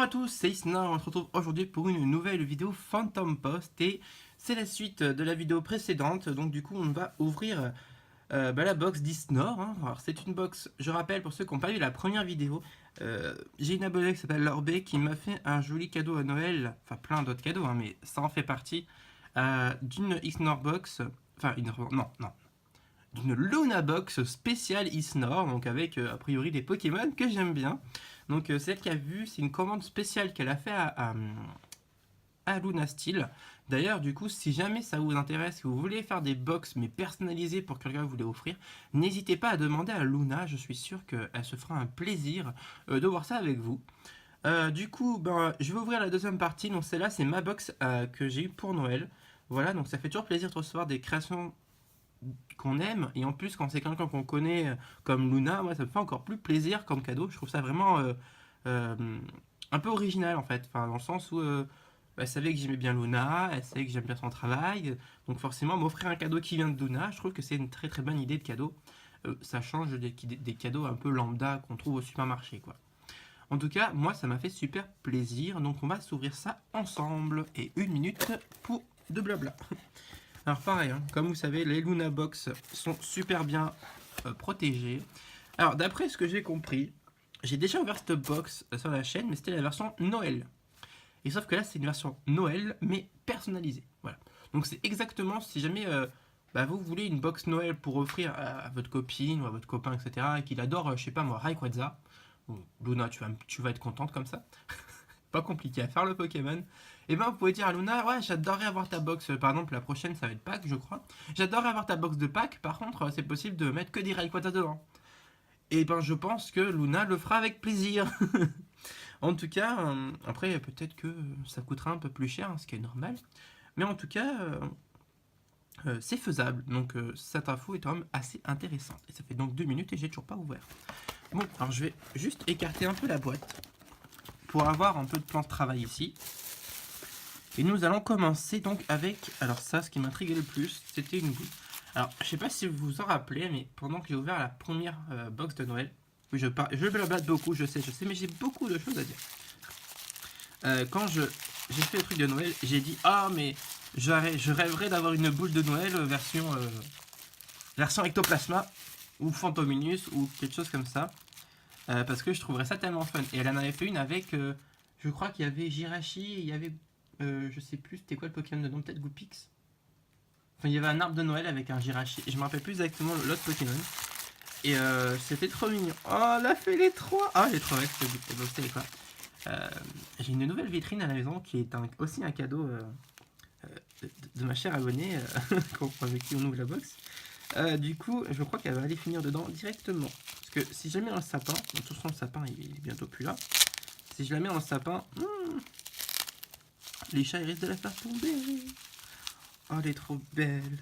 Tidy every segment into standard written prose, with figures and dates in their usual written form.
Bonjour à tous, c'est Isna, on se retrouve aujourd'hui pour une nouvelle vidéo Phantom Post et c'est la suite de la vidéo précédente, donc du coup on va ouvrir la box d'Isnor, hein. Alors c'est une box, je rappelle pour ceux qui n'ont pas vu la première vidéo, j'ai une abonnée qui s'appelle Lorbé qui m'a fait un joli cadeau à Noël, enfin plein d'autres cadeaux, hein, mais ça en fait partie, d'une Isnor box, enfin d'une Luna Box spéciale Isnor, donc avec a priori des Pokémon que j'aime bien. Donc celle qui a vu, c'est une commande spéciale qu'elle a fait à Luna Steel. D'ailleurs, du coup, si jamais ça vous intéresse, que vous voulez faire des box mais personnalisées pour quelqu'un que vous voulez offrir, n'hésitez pas à demander à Luna, je suis sûr qu'elle se fera un plaisir de voir ça avec vous. Du coup, je vais ouvrir la deuxième partie, donc celle-là c'est ma box que j'ai eue pour Noël. Voilà, donc ça fait toujours plaisir de recevoir des créations qu'on aime, et en plus quand c'est quelqu'un qu'on connaît comme Luna, moi ça me fait encore plus plaisir comme cadeau. Je trouve ça vraiment euh, un peu original en fait, enfin, dans le sens où elle savait que j'aimais bien Luna, elle savait que j'aime bien son travail, donc forcément m'offrir un cadeau qui vient de Luna, je trouve que c'est une très très bonne idée de cadeau. Ça change des cadeaux un peu lambda qu'on trouve au supermarché, quoi. En tout cas, moi ça m'a fait super plaisir, donc on va s'ouvrir ça ensemble, et une minute pour de blabla. Alors pareil, hein, comme vous savez, les Luna Box sont super bien protégées. Alors d'après ce que j'ai compris, j'ai déjà ouvert cette box sur la chaîne, mais c'était la version Noël. Et sauf que là, c'est une version Noël, mais personnalisée. Voilà. Donc c'est exactement si jamais vous voulez une box Noël pour offrir à votre copine ou à votre copain, etc., et qu'il adore, je sais pas moi, Rayquaza. Bon, Luna, tu vas être contente comme ça. Pas compliqué à faire le Pokémon. Et ben vous pouvez dire à Luna, ouais, j'adorerais avoir ta box, par exemple la prochaine ça va être Pâques je crois. J'adorerais avoir ta box de Pâques, par contre c'est possible de mettre que des Rayquaza dedans. Et ben je pense que Luna le fera avec plaisir. En tout cas, après peut-être que ça coûtera un peu plus cher, hein, ce qui est normal. Mais en tout cas, c'est faisable. Donc cette info est quand même assez intéressante. Et ça fait donc 2 minutes et j'ai toujours pas ouvert. Bon, alors je vais juste écarter un peu la boîte pour avoir un peu de plan de travail ici. Et nous allons commencer donc avec, alors ça, ce qui m'intriguait le plus, c'était une goutte. Alors, je sais pas si vous vous en rappelez, mais pendant que j'ai ouvert la première box de Noël, oui, je blablate beaucoup, je sais, mais j'ai beaucoup de choses à dire. Quand j'ai fait le truc de Noël, j'ai dit, ah, mais je rêverais d'avoir une boule de Noël version Ectoplasma, ou Phantominus, ou quelque chose comme ça, parce que je trouverais ça tellement fun. Et elle en avait fait une avec, je crois qu'il y avait Jirachi, et il y avait je sais plus c'était quoi le Pokémon dedans, peut-être Goopix. Enfin, il y avait un arbre de Noël avec un Jirachi. Je me rappelle plus exactement l'autre Pokémon. Et c'était trop mignon. Oh, elle a fait les trois. Ah, les trois, ouais, c'était quoi. J'ai une nouvelle vitrine à la maison qui est aussi un cadeau de ma chère abonnée avec qui on ouvre la box. Du coup, je crois qu'elle va aller finir dedans directement. Parce que si je la mets dans le sapin, de toute façon, le sapin il est bientôt plus là. Si je la mets dans le sapin, les chats ils risquent de la faire tomber. Oh, elle est trop belle.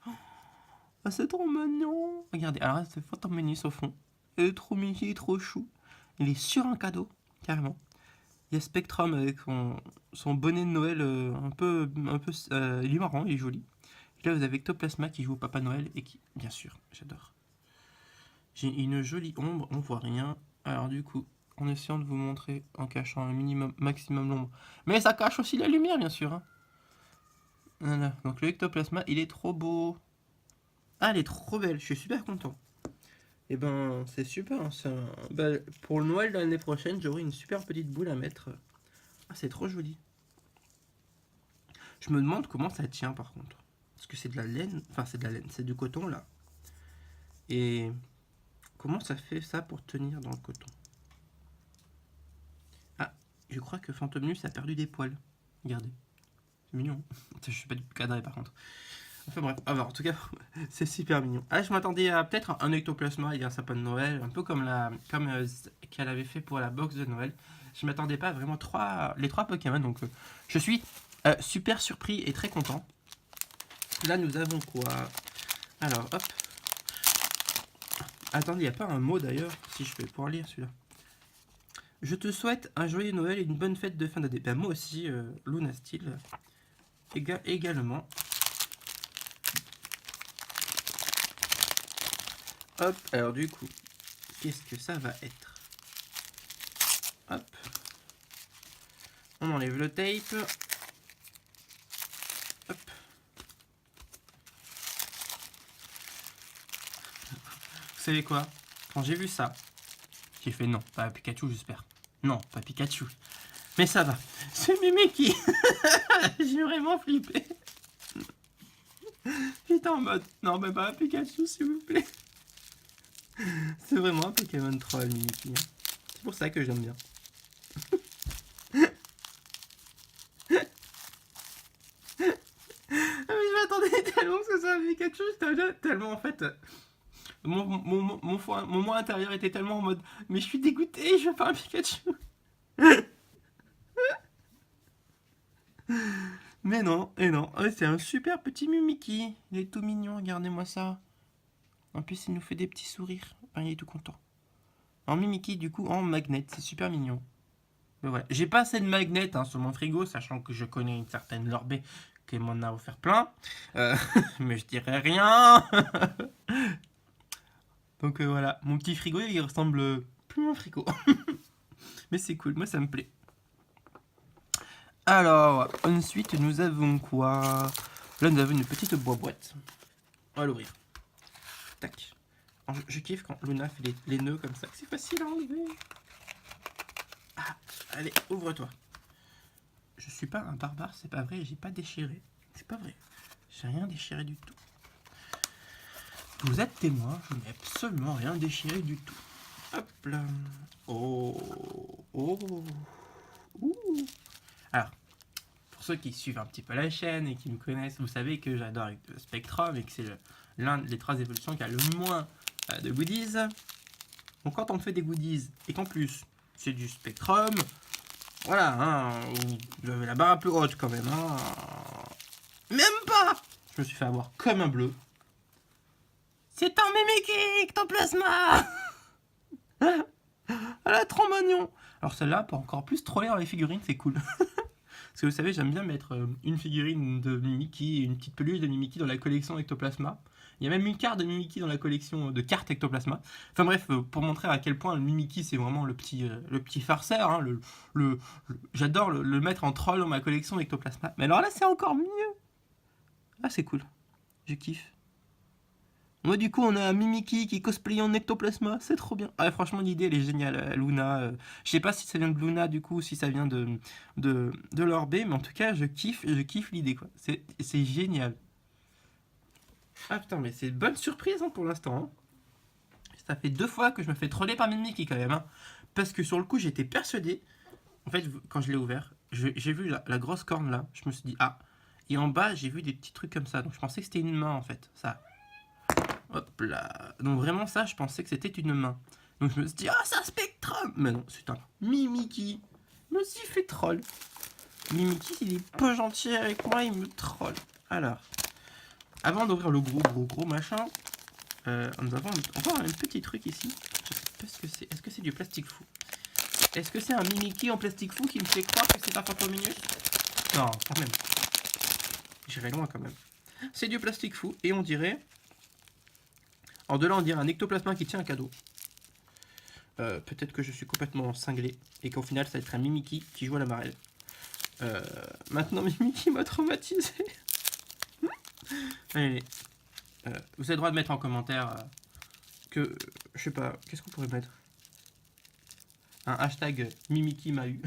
Oh, c'est trop mignon. Regardez, alors c'est Phantominus au fond. Elle est trop mignon, trop chou. Il est sur un cadeau, carrément. Il y a Spectrum avec son bonnet de Noël il est marrant, il est joli. Et là, vous avez Ectoplasma qui joue au Papa Noël et qui, bien sûr, j'adore. J'ai une jolie ombre, on voit rien. Alors du coup, en essayant de vous montrer en cachant un maximum l'ombre. Mais ça cache aussi la lumière, bien sûr, hein. Voilà, donc le Ectoplasma, il est trop beau. Ah, elle est trop belle, je suis super content. Et ben, c'est super, hein, pour le Noël de l'année prochaine, j'aurai une super petite boule à mettre. Ah, c'est trop joli. Je me demande comment ça tient par contre. Parce que c'est de la laine, enfin c'est de la laine, c'est du coton là. Et comment ça fait ça pour tenir dans le coton? Ah, je crois que Phantominus a perdu des poils. Regardez. C'est mignon. Je suis pas du cadré par contre. Enfin bref, alors en tout cas, c'est super mignon. Ah, je m'attendais à peut-être un Ectoplasma et un sapin de Noël, un peu comme qu'elle avait fait pour la box de Noël. Je m'attendais pas à vraiment les trois Pokémon, donc je suis super surpris et très content. Là, nous avons quoi? Alors, hop. Attendez, il n'y a pas un mot d'ailleurs, si je vais pouvoir lire celui-là. Je te souhaite un joyeux Noël et une bonne fête de fin d'année. Ben, moi aussi, Luna Steel, également. Hop, alors du coup, qu'est-ce que ça va être? Hop, On enlève le tape. Hop. Vous savez quoi? Quand j'ai vu ça, j'ai fait non, pas Pikachu j'espère. Non, pas Pikachu. Mais ça va, c'est Mimikyu. J'ai vraiment flippé. J'étais en mode, non mais pas Pikachu s'il vous plaît. C'est vraiment un Pokémon troll Mimikyu. C'est pour ça que j'aime bien. Ah, mais je m'attendais tellement que ce soit un Pikachu, tellement en fait... Mon moi intérieur était tellement en mode, mais je suis dégoûté, je veux pas un Pikachu. Mais non, et non, c'est un super petit Mimikyu. Il est tout mignon, regardez-moi ça. En plus, il nous fait des petits sourires. Enfin, il est tout content. En Mimikyu, du coup, en magnet, c'est super mignon. Mais voilà, j'ai pas assez de magnets sur mon frigo, sachant que je connais une certaine Lorbé qui m'en a offert plein. Mais je dirais rien. Donc voilà, mon petit frigo, il ressemble plus à un frigo. Mais c'est cool, moi ça me plaît. Alors, ensuite, nous avons quoi? Là, nous avons une petite boîte. On va l'ouvrir. Tac. Alors, je kiffe quand Luna fait les nœuds comme ça. C'est facile à enlever. Ah, allez, ouvre-toi. Je suis pas un barbare, c'est pas vrai, j'ai pas déchiré. C'est pas vrai. J'ai rien déchiré du tout. Vous êtes témoin, je n'ai absolument rien déchiré du tout. Hop là. Oh. Oh. Ouh. Alors, pour ceux qui suivent un petit peu la chaîne et qui me connaissent, vous savez que j'adore Spectrum et que c'est l'un des 3 évolutions qui a le moins de goodies. Donc quand on fait des goodies et qu'en plus c'est du Spectrum, voilà, vous avez la barre un peu haute quand même. Même pas. Je me suis fait avoir comme un bleu. C'est un Mimikyu Ectoplasma. Elle a trop mignon. Alors celle-là, pour encore plus troller dans les figurines, c'est cool. Parce que vous savez, j'aime bien mettre une figurine de Mimikyu et une petite peluche de Mimikyu dans la collection Ectoplasma. Il y a même une carte de Mimikyu dans la collection de cartes Ectoplasma. Enfin bref, pour montrer à quel point le Mimikyu c'est vraiment le petit farceur. J'adore le mettre en troll dans ma collection Ectoplasma. Mais alors là, c'est encore mieux. Ah, c'est cool. Je kiffe. Moi, du coup, on a un Mimikyu qui cosplay en Ectoplasma, c'est trop bien. Ah, franchement, l'idée, elle est géniale. Luna, je sais pas si ça vient de Luna, du coup, si ça vient de Lorbé, mais en tout cas, je kiffe l'idée, quoi. C'est génial. Ah putain, mais c'est une bonne surprise pour l'instant. Ça fait 2 fois que je me fais troller par Mimikyu, quand même. Parce que sur le coup, j'étais persuadé. En fait, quand je l'ai ouvert, j'ai vu la grosse corne là. Je me suis dit, ah. Et en bas, j'ai vu des petits trucs comme ça. Donc, je pensais que c'était une main, en fait. Ça. Hop là. Donc vraiment ça, je pensais que c'était une main. Donc je me suis dit, ah, c'est un Spectrum. Mais non, c'est un Mimikyu. Je me suis fait troll. Mimikyu, il est pas gentil avec moi, il me troll. Alors, avant d'ouvrir le gros machin, nous avons encore un petit truc ici. Je sais pas ce que c'est. Est-ce que c'est du plastique fou? Est-ce que c'est un Mimikyu en plastique fou qui me fait croire que c'est un Fantominus? Non, quand même. J'irai loin quand même. C'est du plastique fou et on dirait... Alors de là, on dirait un ectoplasma qui tient un cadeau. Peut-être que je suis complètement cinglé et qu'au final, ça va être un Mimikyu qui joue à la marelle. Maintenant, Mimikyu m'a traumatisé. Allez, vous avez le droit de mettre en commentaire que... je sais pas, qu'est-ce qu'on pourrait mettre? Un hashtag Mimikyu m'a eu.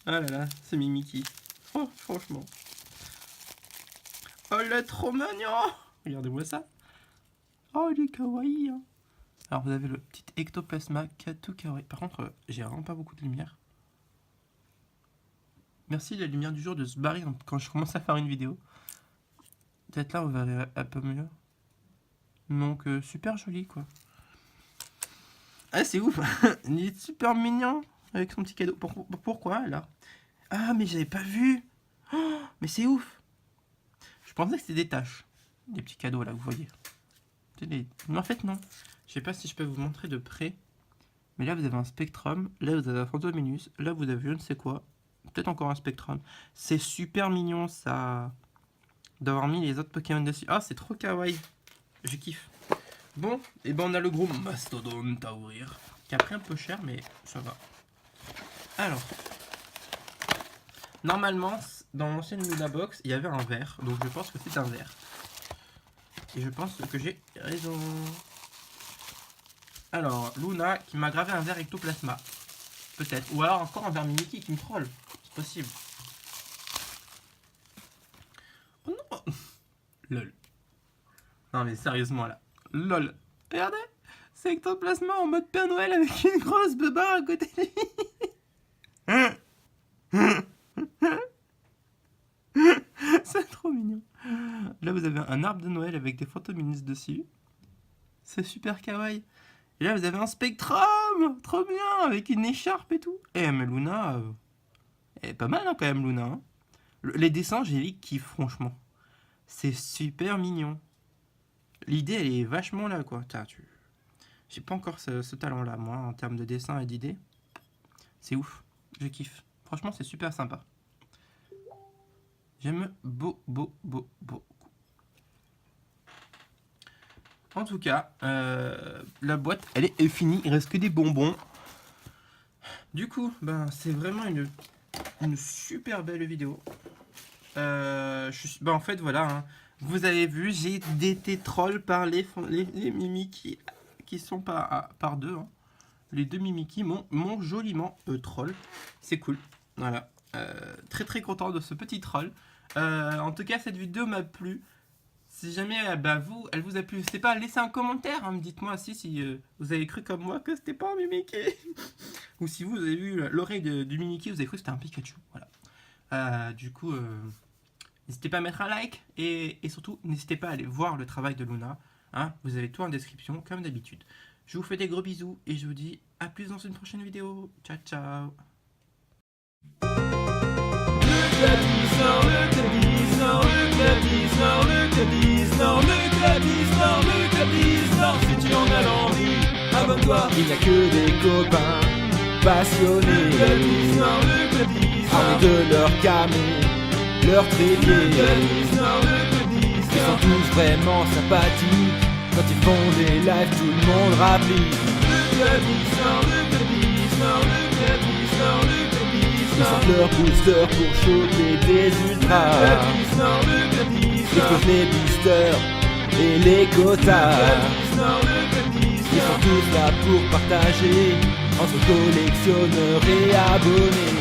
Ah là là, c'est Mimikyu. Oh, franchement. Oh, il est trop mignon. Regardez-moi ça. Oh, il est kawaii. Alors, vous avez le petit Ectoplasma Katu kawaii. Par contre, j'ai vraiment pas beaucoup de lumière. Merci la lumière du jour de se barrer quand je commence à faire une vidéo. Peut-être là, vous verrez un peu mieux. Donc, super joli, quoi. Ah, c'est ouf. Il est super mignon avec son petit cadeau. Pourquoi, là? Ah, mais j'avais pas vu. Oh, mais c'est ouf. Je pensais que c'était des taches. Des petits cadeaux, là, vous voyez. Mais en fait, non. Je sais pas si je peux vous montrer de près. Mais là, vous avez un Spectrum. Là, vous avez un Fantominus. Là, vous avez je ne sais quoi. Peut-être encore un Spectrum. C'est super mignon, ça. D'avoir mis les autres Pokémon dessus. Ah, c'est trop kawaii. Je kiffe. Bon, et ben on a le gros mastodonte à ouvrir. Qui a pris un peu cher, mais ça va. Alors, normalement, dans l'ancienne Luna Box, il y avait un verre. Donc je pense que c'est un verre. Et je pense que j'ai raison. Alors, Luna qui m'a gravé un verre ectoplasma. Peut-être. Ou alors encore un verre Mimikyu qui me troll. C'est possible. Oh non. Lol. Non mais sérieusement là. Lol. Regardez. C'est ectoplasma en mode Père Noël avec une grosse beubare à côté de lui. C'est trop mignon. Là vous avez un arbre de Noël avec des photominis dessus. C'est super kawaii. Et là vous avez un Spectrum. Trop bien. Avec une écharpe et tout. Eh mais Luna... elle est pas mal hein, quand même Luna. Hein. Les dessins j'ai kiffé franchement. C'est super mignon. L'idée elle est vachement là quoi. J'ai pas encore ce talent là moi en termes de dessin et d'idées. C'est ouf. Je kiffe. Franchement c'est super sympa. J'aime beaucoup. En tout cas, la boîte, elle est finie. Il reste que des bonbons. Du coup, ben, c'est vraiment une super belle vidéo. Ben, en fait, voilà. Hein, vous avez vu, j'ai été troll par les Mimikyu qui sont par deux. Hein. Les deux Mimikyu m'ont joliment troll. C'est cool. Voilà. Très très content de ce petit troll. En tout cas, cette vidéo m'a plu. Si jamais elle vous a plu, n'hésitez pas à laisser un commentaire. Hein, dites-moi si vous avez cru comme moi que c'était pas un Mimikyu. Ou si vous avez vu l'oreille du Mimikyu, vous avez cru que c'était un Pikachu. Voilà. Du coup, n'hésitez pas à mettre un like. Et surtout, n'hésitez pas à aller voir le travail de Luna. Hein, vous avez tout en description, comme d'habitude. Je vous fais des gros bisous et je vous dis à plus dans une prochaine vidéo. Ciao, ciao. Si tu en as l'envie, abonne-toi. Il n'y a que des copains passionnés. Armés de leur camé, leur trépied. Ils sont tous vraiment sympathiques. Quand ils font des lives, tout le monde rapplique. Ils sortent leur booster pour choper des ultras. Ils posent les blisters et les quotas. Ils sont tous là pour partager entre collectionneurs et abonnés.